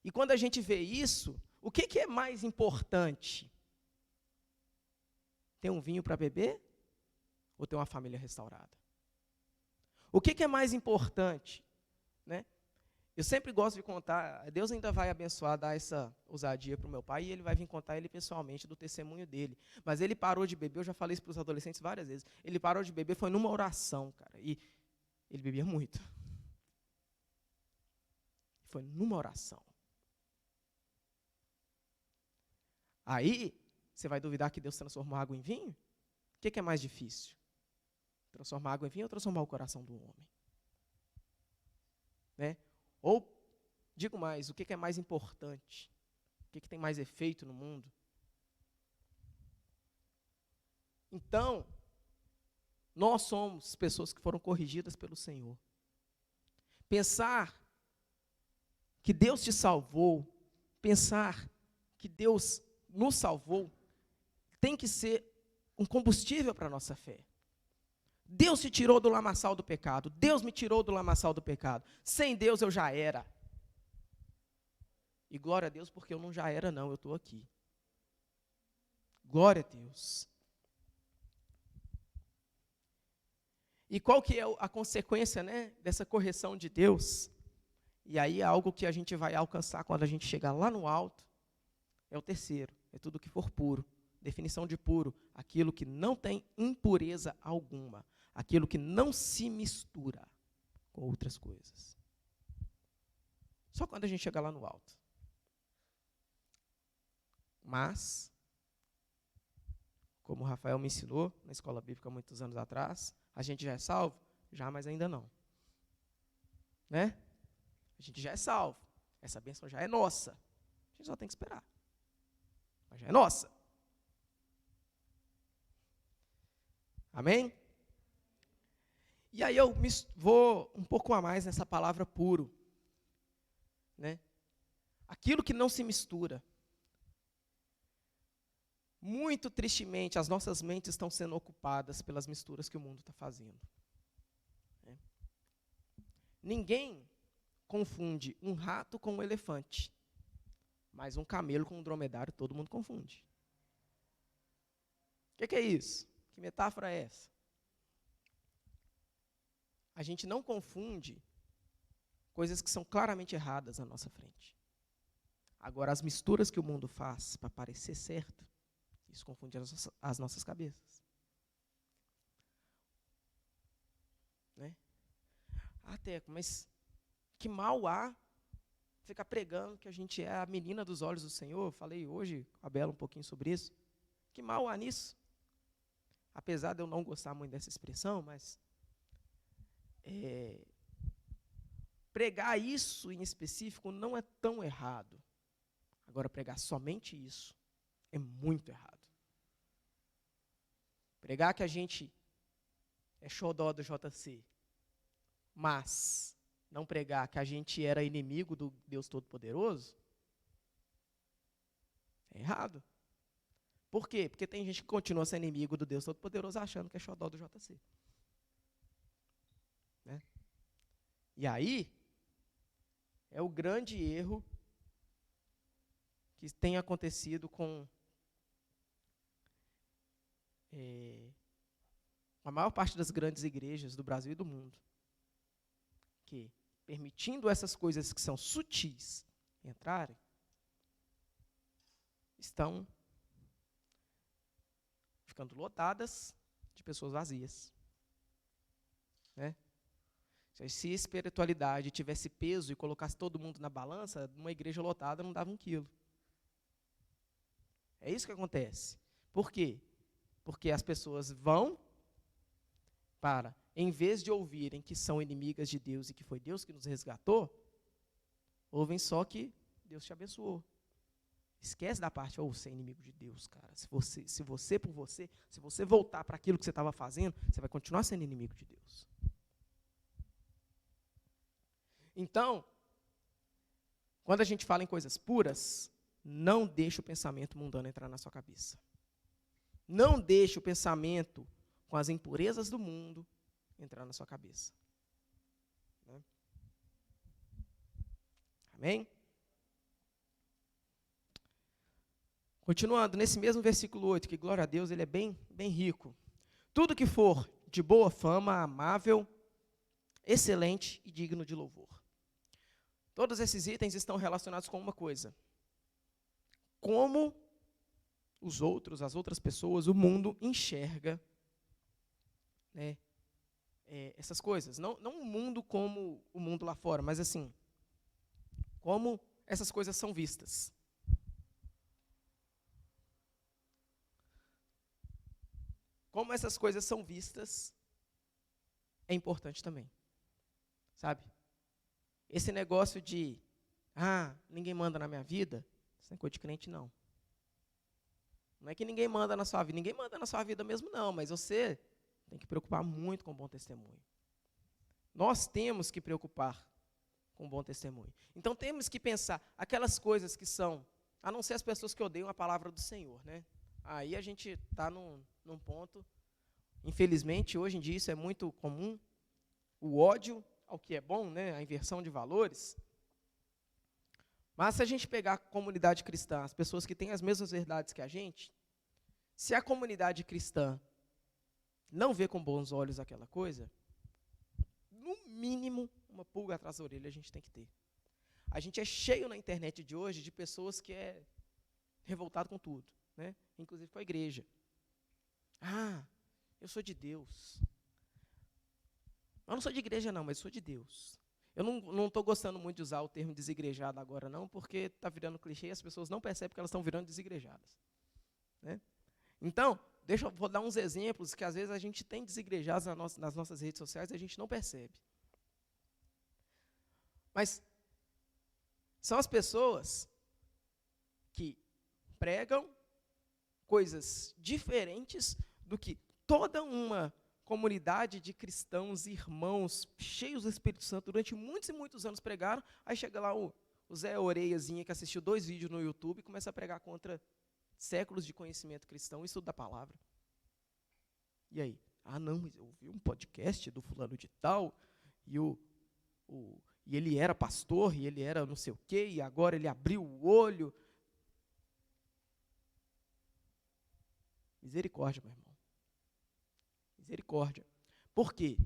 E quando a gente vê isso, o que é mais importante? Ter um vinho para beber ou ter uma família restaurada? O que é mais importante? Né? Eu sempre gosto de contar, Deus ainda vai abençoar, dar essa ousadia para o meu pai, e ele vai vir contar ele pessoalmente do testemunho dele. Mas ele parou de beber, eu já falei isso para os adolescentes várias vezes, ele parou de beber, foi numa oração, cara, e ele bebia muito. Foi numa oração. Aí, você vai duvidar que Deus transformou água em vinho? O que é mais difícil? Transformar água em vinho ou transformar o coração do homem? Né? Ou, digo mais, o que é mais importante? O que tem mais efeito no mundo? Então, nós somos pessoas que foram corrigidas pelo Senhor. Pensar que Deus te salvou, pensar que Deus nos salvou, tem que ser um combustível para a nossa fé. Deus te tirou do lamaçal do pecado. Deus me tirou do lamaçal do pecado. Sem Deus eu já era. E glória a Deus, porque eu não já era não, eu estou aqui. Glória a Deus. E qual que é a consequência, né, dessa correção de Deus? E aí é algo que a gente vai alcançar quando a gente chegar lá no alto. É o terceiro, é tudo que for puro. Definição de puro, aquilo que não tem impureza alguma. Aquilo que não se mistura com outras coisas. Só quando a gente chegar lá no alto. Mas, como o Rafael me ensinou na escola bíblica muitos anos atrás, a gente já é salvo? Já, mas ainda não. Né? A gente já é salvo. Essa bênção já é nossa. A gente só tem que esperar. Mas já é nossa. Amém? E aí eu vou um pouco a mais nessa palavra puro. Né? Aquilo que não se mistura. Muito tristemente, as nossas mentes estão sendo ocupadas pelas misturas que o mundo está fazendo. Né? Ninguém confunde um rato com um elefante, mas um camelo com um dromedário todo mundo confunde. O que é isso? Que metáfora é essa? A gente não confunde coisas que são claramente erradas na nossa frente. Agora, as misturas que o mundo faz para parecer certo, isso confunde as nossas cabeças. Né? Ah, Teco, mas que mal há ficar pregando que a gente é a menina dos olhos do Senhor? Eu falei hoje com a Bela um pouquinho sobre isso. Que mal há nisso? Apesar de eu não gostar muito dessa expressão, mas pregar isso em específico não é tão errado. Agora, pregar somente isso é muito errado. Pregar que a gente é xodó do JC, mas não pregar que a gente era inimigo do Deus Todo-Poderoso, é errado. Por quê? Porque tem gente que continua sendo inimigo do Deus Todo-Poderoso achando que é xodó do JC. Né? E aí, é o grande erro que tem acontecido com a maior parte das grandes igrejas do Brasil e do mundo. Que, permitindo essas coisas que são sutis entrarem, estão ficando lotadas de pessoas vazias. Né? Se a espiritualidade tivesse peso e colocasse todo mundo na balança, uma igreja lotada não dava 1 quilo. É isso que acontece. Por quê? Porque as pessoas vão para, em vez de ouvirem que são inimigas de Deus e que foi Deus que nos resgatou, ouvem só que Deus te abençoou. Esquece da parte, ser inimigo de Deus, cara. Se você voltar para aquilo que você estava fazendo, você vai continuar sendo inimigo de Deus. Então, quando a gente fala em coisas puras, não deixe o pensamento mundano entrar na sua cabeça. Não deixe o pensamento com as impurezas do mundo entrar na sua cabeça. Né? Amém? Continuando, nesse mesmo versículo 8, que glória a Deus, ele é bem rico. Tudo que for de boa fama, amável, excelente e digno de louvor. Todos esses itens estão relacionados com uma coisa. Como as outras pessoas, o mundo enxerga, né, essas coisas. Não o mundo como o mundo lá fora, mas assim, como essas coisas são vistas. Como essas coisas são vistas é importante também. Sabe? Esse negócio de, ninguém manda na minha vida, isso não é coisa de crente, não. Não é que ninguém manda na sua vida, ninguém manda na sua vida mesmo, não, mas você tem que preocupar muito com o bom testemunho. Nós temos que preocupar com o bom testemunho. Então temos que pensar aquelas coisas que são, a não ser as pessoas que odeiam a palavra do Senhor, né? Aí a gente está num ponto, infelizmente, hoje em dia isso é muito comum, o ódio ao que é bom, né? A inversão de valores. Mas se a gente pegar a comunidade cristã, as pessoas que têm as mesmas verdades que a gente, se a comunidade cristã não vê com bons olhos aquela coisa, no mínimo, uma pulga atrás da orelha a gente tem que ter. A gente é cheio na internet de hoje de pessoas que é revoltado com tudo, né? Inclusive com a igreja. Eu sou de Deus. Eu não sou de igreja não, mas sou de Deus. Eu não estou gostando muito de usar o termo desigrejado agora não, porque está virando clichê e as pessoas não percebem que elas estão virando desigrejadas. Né? Então, vou dar uns exemplos que às vezes a gente tem desigrejados nas nossas redes sociais e a gente não percebe. Mas são as pessoas que pregam coisas diferentes do que toda uma comunidade de cristãos, irmãos, cheios do Espírito Santo, durante muitos e muitos anos pregaram, aí chega lá o Zé Oreiazinha, que assistiu 2 vídeos no YouTube, e começa a pregar contra séculos de conhecimento cristão e estudo da palavra. E aí? Não, mas eu ouvi um podcast do fulano de tal, e ele era pastor, e ele era não sei o quê, e agora ele abriu o olho. Misericórdia, meu irmão. Misericórdia. Por quê?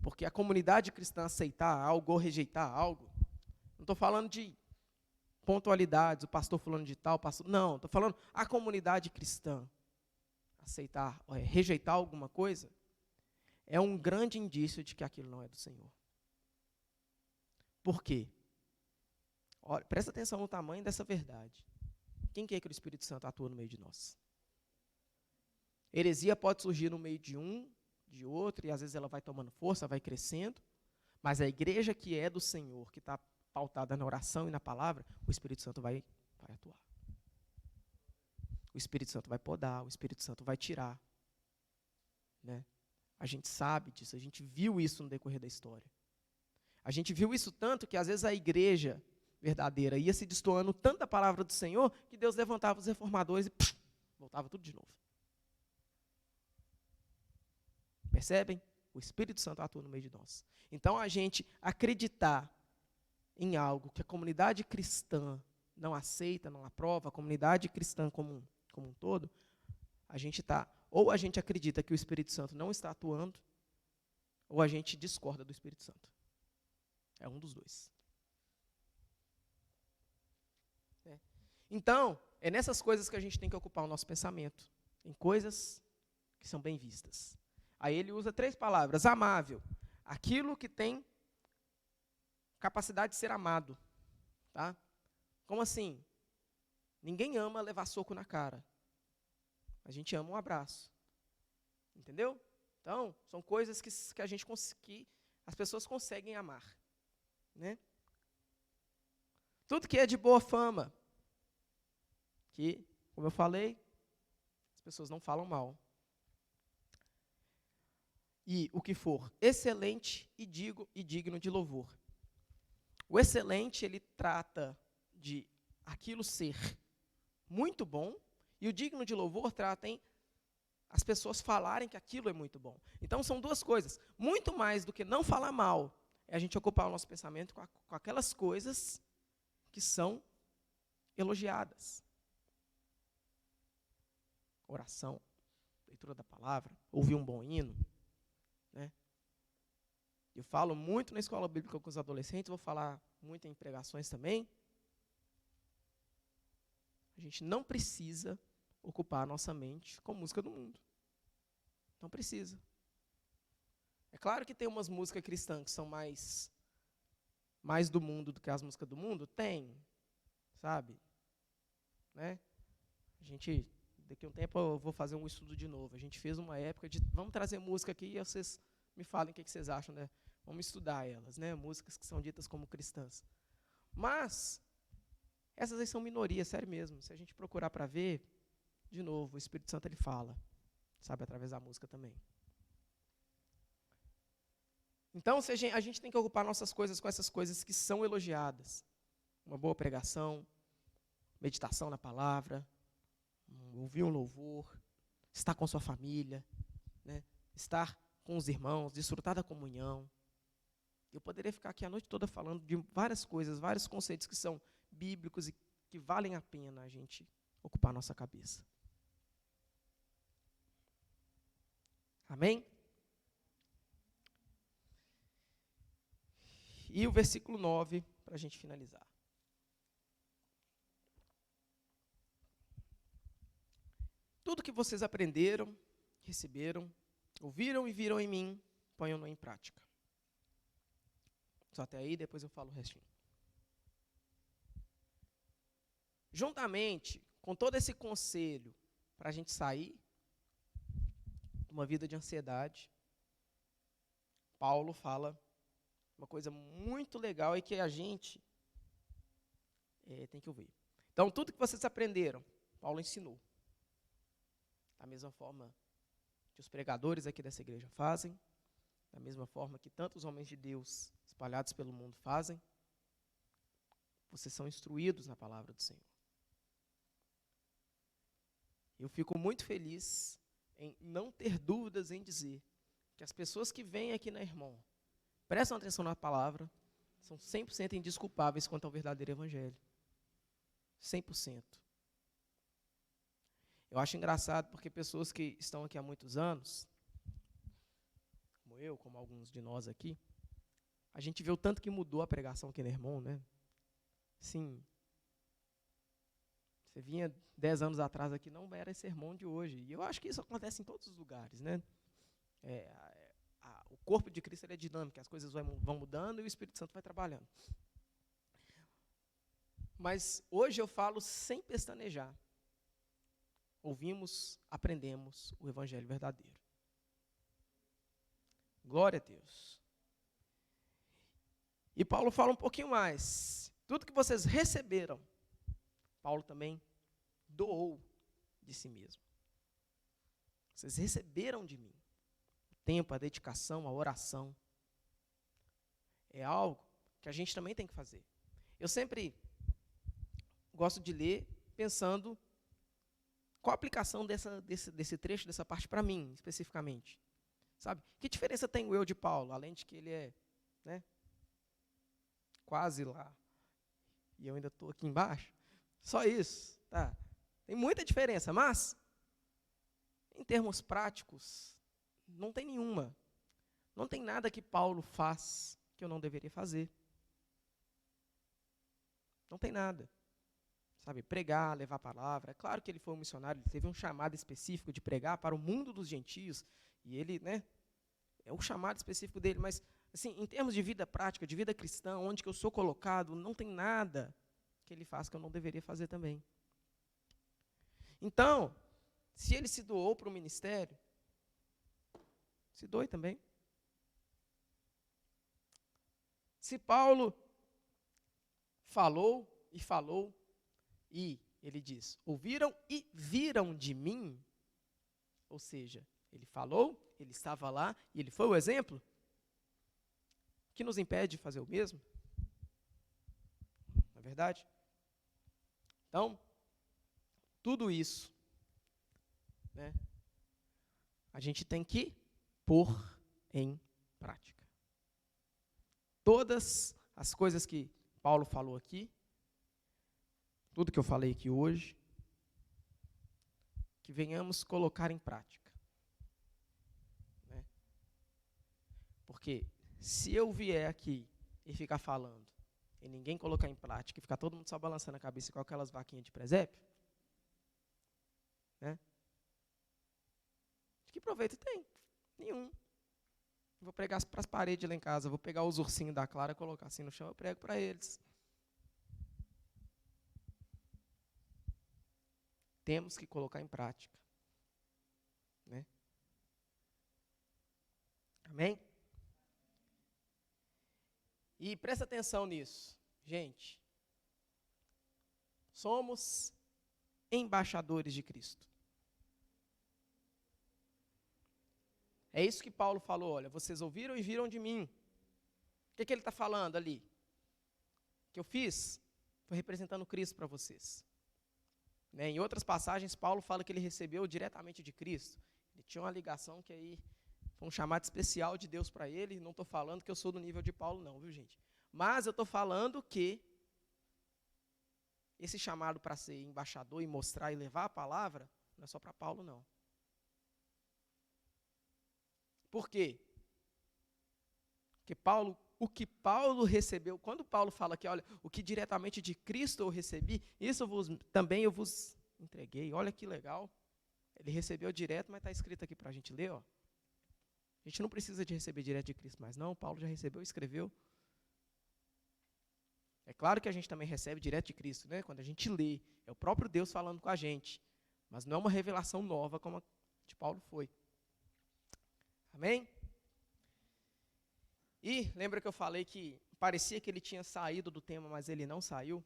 Porque a comunidade cristã aceitar algo ou rejeitar algo, não estou falando de pontualidades, o pastor falando de tal, não, estou falando a comunidade cristã aceitar, rejeitar alguma coisa, é um grande indício de que aquilo não é do Senhor. Por quê? Olha, presta atenção no tamanho dessa verdade. Quem que é que o Espírito Santo atua no meio de nós? Heresia pode surgir no meio de um, de outro, e às vezes ela vai tomando força, vai crescendo, mas a igreja que é do Senhor, que está pautada na oração e na palavra, o Espírito Santo vai atuar. O Espírito Santo vai podar, o Espírito Santo vai tirar. Né? A gente sabe disso, a gente viu isso no decorrer da história. A gente viu isso tanto que às vezes a igreja verdadeira ia se destoando tanto da palavra do Senhor, que Deus levantava os reformadores e voltava tudo de novo. Percebem? O Espírito Santo atua no meio de nós. Então, a gente acreditar em algo que a comunidade cristã não aceita, não aprova, a comunidade cristã como um todo, ou a gente acredita que o Espírito Santo não está atuando, ou a gente discorda do Espírito Santo. É um dos dois. Então, é nessas coisas que a gente tem que ocupar o nosso pensamento, em coisas que são bem vistas. Aí ele usa 3 palavras. Amável, aquilo que tem capacidade de ser amado. Tá? Como assim? Ninguém ama levar soco na cara. A gente ama um abraço. Entendeu? Então, são coisas que as pessoas conseguem amar. Né? Tudo que é de boa fama. que, como eu falei, as pessoas não falam mal. E o que for excelente e digno de louvor. O excelente, ele trata de aquilo ser muito bom, e o digno de louvor trata em as pessoas falarem que aquilo é muito bom. Então, são duas coisas. Muito mais do que não falar mal, é a gente ocupar o nosso pensamento com aquelas coisas que são elogiadas. Oração, leitura da palavra, ouvir um bom hino, né? Eu falo muito na escola bíblica com os adolescentes, vou falar muito em pregações também. A gente não precisa ocupar a nossa mente com música do mundo. Não precisa. É claro que tem umas músicas cristãs que são mais do mundo do que as músicas do mundo. Tem, sabe? Né? A gente, daqui a um tempo eu vou fazer um estudo de novo. A gente fez uma época de, vamos trazer música aqui e vocês me falem o que vocês acham, né? Vamos estudar elas, né? Músicas que são ditas como cristãs. Mas essas aí são minorias, sério mesmo. Se a gente procurar para ver, de novo, o Espírito Santo ele fala, sabe, através da música também. Então, se a gente tem que ocupar nossas coisas com essas coisas que são elogiadas. Uma boa pregação, meditação na palavra, ouvir um louvor, estar com sua família, né, estar com os irmãos, desfrutar da comunhão. Eu poderia ficar aqui a noite toda falando de várias coisas, vários conceitos que são bíblicos e que valem a pena a gente ocupar a nossa cabeça. Amém? E o versículo 9, para a gente finalizar. Tudo que vocês aprenderam, receberam, ouviram e viram em mim, ponham-no em prática. Só até aí, depois eu falo o restinho. Juntamente com todo esse conselho para a gente sair de uma vida de ansiedade, Paulo fala uma coisa muito legal e que a gente tem que ouvir. Então, tudo que vocês aprenderam, Paulo ensinou. Da mesma forma que os pregadores aqui dessa igreja fazem, da mesma forma que tantos homens de Deus espalhados pelo mundo fazem, vocês são instruídos na palavra do Senhor. Eu fico muito feliz em não ter dúvidas em dizer que as pessoas que vêm aqui na Irmão, prestam atenção na palavra, são 100% indesculpáveis quanto ao verdadeiro evangelho. 100%. Eu acho engraçado porque pessoas que estão aqui há muitos anos, como eu, como alguns de nós aqui, a gente vê o tanto que mudou a pregação aqui na Irmão, né? Sim. Você vinha 10 anos atrás aqui, não era esse sermão de hoje. E eu acho que isso acontece em todos os lugares, né? O corpo de Cristo ele é dinâmico, as coisas vão mudando e o Espírito Santo vai trabalhando. Mas hoje eu falo sem pestanejar. Ouvimos, aprendemos o evangelho verdadeiro. Glória a Deus. E Paulo fala um pouquinho mais. Tudo que vocês receberam, Paulo também doou de si mesmo. Vocês receberam de mim. O tempo, a dedicação, a oração. É algo que a gente também tem que fazer. Eu sempre gosto de ler pensando qual a aplicação desse trecho, dessa parte para mim, especificamente. Sabe? Que diferença tem o eu de Paulo, além de que ele é, né, quase lá, e eu ainda estou aqui embaixo? Só isso, tá? Tem muita diferença, mas, em termos práticos, não tem nenhuma. Não tem nada que Paulo faz que eu não deveria fazer. Não tem nada. Sabe, pregar, levar a palavra. É claro que ele foi um missionário, ele teve um chamado específico de pregar para o mundo dos gentios, e ele, né, é o chamado específico dele, mas, assim, em termos de vida prática, de vida cristã, onde que eu sou colocado, não tem nada que ele faz que eu não deveria fazer também. Então, se ele se doou para o ministério, se doe também. Se Paulo falou, e ele diz, ouviram e viram de mim, ou seja, ele falou, ele estava lá e ele foi o exemplo, o que nos impede de fazer o mesmo? Não é verdade? Então, tudo isso, né, a gente tem que pôr em prática. Todas as coisas que Paulo falou aqui, tudo que eu falei aqui hoje, que venhamos colocar em prática. Né? Porque se eu vier aqui e ficar falando, e ninguém colocar em prática, e ficar todo mundo só balançando a cabeça igual aquelas vaquinhas de presépio, né? Que proveito tem? Nenhum. Vou pregar para as paredes lá em casa, vou pegar os ursinhos da Clara, colocar assim no chão, eu prego para eles. Temos que colocar em prática. Né? Amém? E presta atenção nisso, gente. Somos embaixadores de Cristo. É isso que Paulo falou, olha, vocês ouviram e viram de mim. O que ele está falando ali? O que eu fiz foi representando Cristo para vocês. Né? Em outras passagens, Paulo fala que ele recebeu diretamente de Cristo. Ele tinha uma ligação que aí foi um chamado especial de Deus para ele. Não estou falando que eu sou do nível de Paulo, não, viu, gente? Mas eu estou falando que esse chamado para ser embaixador e mostrar e levar a palavra, não é só para Paulo, não. Por quê? Porque o que Paulo recebeu, quando Paulo fala que, olha, o que diretamente de Cristo eu recebi, isso também eu vos entreguei. Olha que legal. Ele recebeu direto, mas está escrito aqui para a gente ler. Ó. A gente não precisa de receber direto de Cristo, mas não, Paulo já recebeu, escreveu. É claro que a gente também recebe direto de Cristo, né? Quando a gente lê, é o próprio Deus falando com a gente. Mas não é uma revelação nova como a de Paulo foi. Amém? E lembra que eu falei que parecia que ele tinha saído do tema, mas ele não saiu?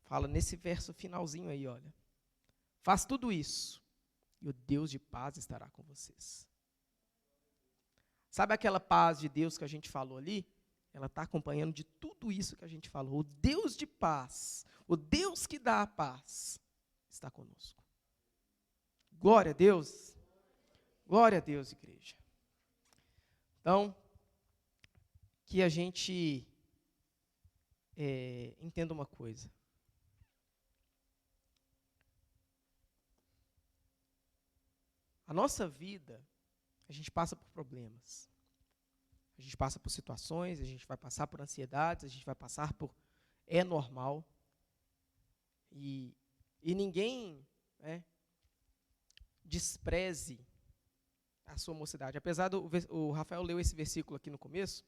Fala nesse verso finalzinho aí, olha. Faz tudo isso, e o Deus de paz estará com vocês. Sabe aquela paz de Deus que a gente falou ali? Ela está acompanhando de tudo isso que a gente falou. O Deus de paz, o Deus que dá a paz, está conosco. Glória a Deus. Glória a Deus, igreja. Então, que a gente entenda uma coisa. A nossa vida, a gente passa por problemas. A gente passa por situações, a gente vai passar por ansiedades, a gente vai passar por... É normal. E ninguém despreze a sua mocidade. Apesar o Rafael leu esse versículo aqui no começo,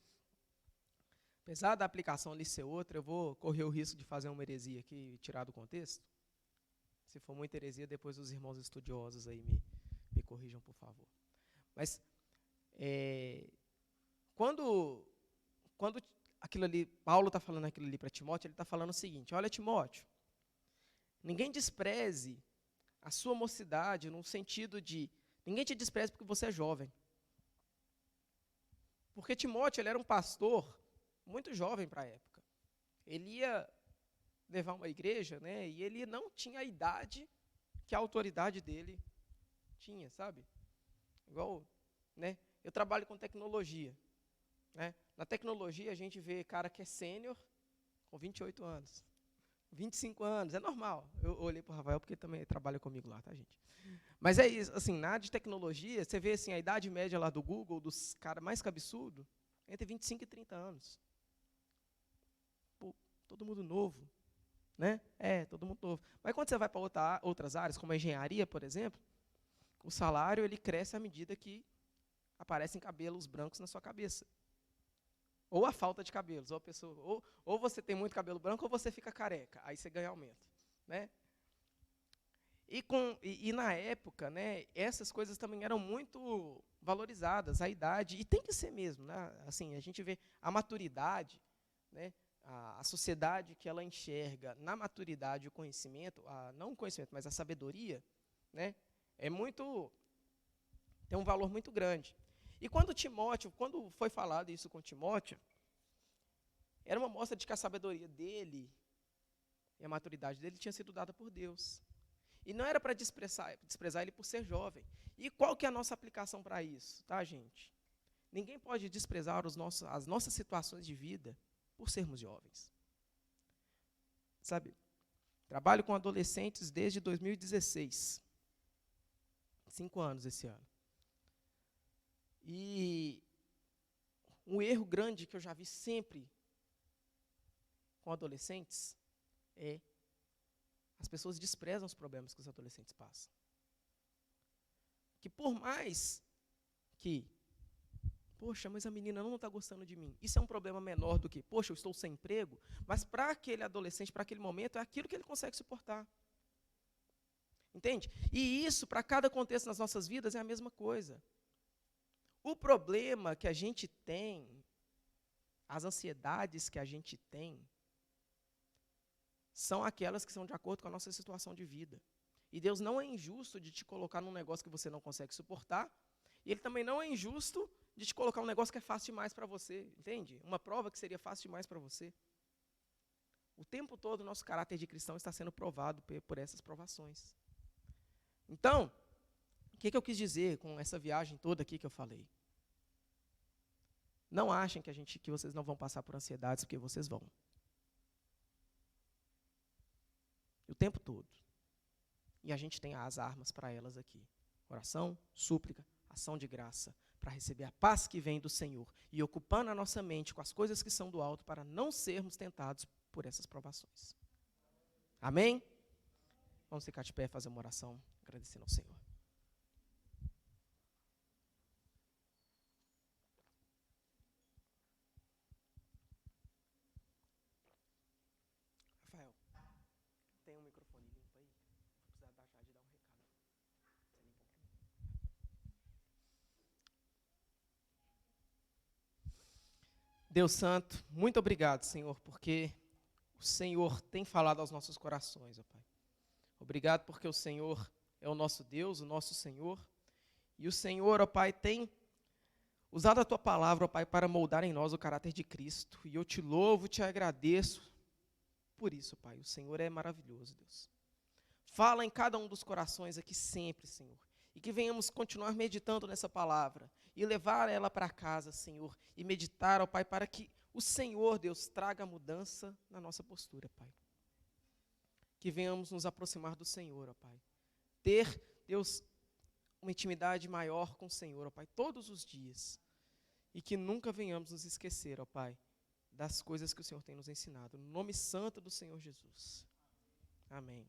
apesar da aplicação ali ser outra, eu vou correr o risco de fazer uma heresia aqui e tirar do contexto. Se for muita heresia, depois os irmãos estudiosos aí me corrijam, por favor. Mas, quando aquilo ali, Paulo está falando aquilo ali para Timóteo, ele está falando o seguinte, olha, Timóteo, ninguém despreze a sua mocidade no sentido de ninguém te despreza porque você é jovem. Porque Timóteo, ele era um pastor muito jovem para a época. Ele ia levar uma igreja, né, e ele não tinha a idade que a autoridade dele tinha, sabe? Igual, né, eu trabalho com tecnologia. Né? Na tecnologia, a gente vê cara que é sênior com 28 anos. 25 anos, é normal. Eu olhei para o Rafael porque ele também trabalha comigo lá, tá, gente? Mas é isso, assim, na área de tecnologia, você vê assim, a idade média lá do Google, dos caras mais cabeçudo, entre 25 e 30 anos. Pô, todo mundo novo, né? Todo mundo novo. Mas quando você vai para outras áreas, como a engenharia, por exemplo, o salário ele cresce à medida que aparecem cabelos brancos na sua cabeça. Ou a falta de cabelos, ou a pessoa, ou você tem muito cabelo branco, ou você fica careca, aí você ganha aumento, né? E na época, né, essas coisas também eram muito valorizadas, a idade, e tem que ser mesmo, né? Assim, a gente vê a maturidade, né? a sociedade que ela enxerga na maturidade o conhecimento, não o conhecimento, mas a sabedoria, né, tem um valor muito grande. E quando foi falado isso com Timóteo, era uma mostra de que a sabedoria dele e a maturidade dele tinha sido dada por Deus. E não era para desprezar ele por ser jovem. E qual que é a nossa aplicação para isso, tá, gente? Ninguém pode desprezar as nossas situações de vida por sermos jovens. Sabe, trabalho com adolescentes desde 2016. 5 anos esse ano. E um erro grande que eu já vi sempre com adolescentes é as pessoas desprezam os problemas que os adolescentes passam. Que por mais que, poxa, mas a menina não está gostando de mim, isso é um problema menor do que, poxa, eu estou sem emprego, mas para aquele adolescente, para aquele momento, é aquilo que ele consegue suportar. Entende? E isso, para cada contexto nas nossas vidas, é a mesma coisa. O problema que a gente tem, as ansiedades que a gente tem, são aquelas que são de acordo com a nossa situação de vida. E Deus não é injusto de te colocar num negócio que você não consegue suportar, e Ele também não é injusto de te colocar um negócio que é fácil demais para você, entende? Uma prova que seria fácil demais para você. O tempo todo o nosso caráter de cristão está sendo provado por essas provações. Então, o que eu quis dizer com essa viagem toda aqui que eu falei? Não achem que vocês não vão passar por ansiedades, porque vocês vão. O tempo todo. E a gente tem as armas para elas aqui. Oração, súplica, ação de graça, para receber a paz que vem do Senhor e ocupando a nossa mente com as coisas que são do alto para não sermos tentados por essas provações. Amém? Vamos ficar de pé e fazer uma oração agradecendo ao Senhor. Rafael, tem um microfone limpo aí? Vou precisar da Jade dar um recado. Deus Santo, muito obrigado, Senhor, porque o Senhor tem falado aos nossos corações, ó Pai. Obrigado porque o Senhor é o nosso Deus, o nosso Senhor. E o Senhor, ó Pai, tem usado a Tua palavra, ó Pai, para moldar em nós o caráter de Cristo. E eu te louvo, te agradeço por isso, Pai. O Senhor é maravilhoso, Deus. Fala em cada um dos corações aqui sempre, Senhor. E que venhamos continuar meditando nessa palavra e levar ela para casa, Senhor, e meditar, ó Pai, para que o Senhor, Deus, traga mudança na nossa postura, Pai. Que venhamos nos aproximar do Senhor, ó Pai. Ter, Deus, uma intimidade maior com o Senhor, ó Pai, todos os dias. E que nunca venhamos nos esquecer, ó Pai, das coisas que o Senhor tem nos ensinado. No nome santo do Senhor Jesus. Amém.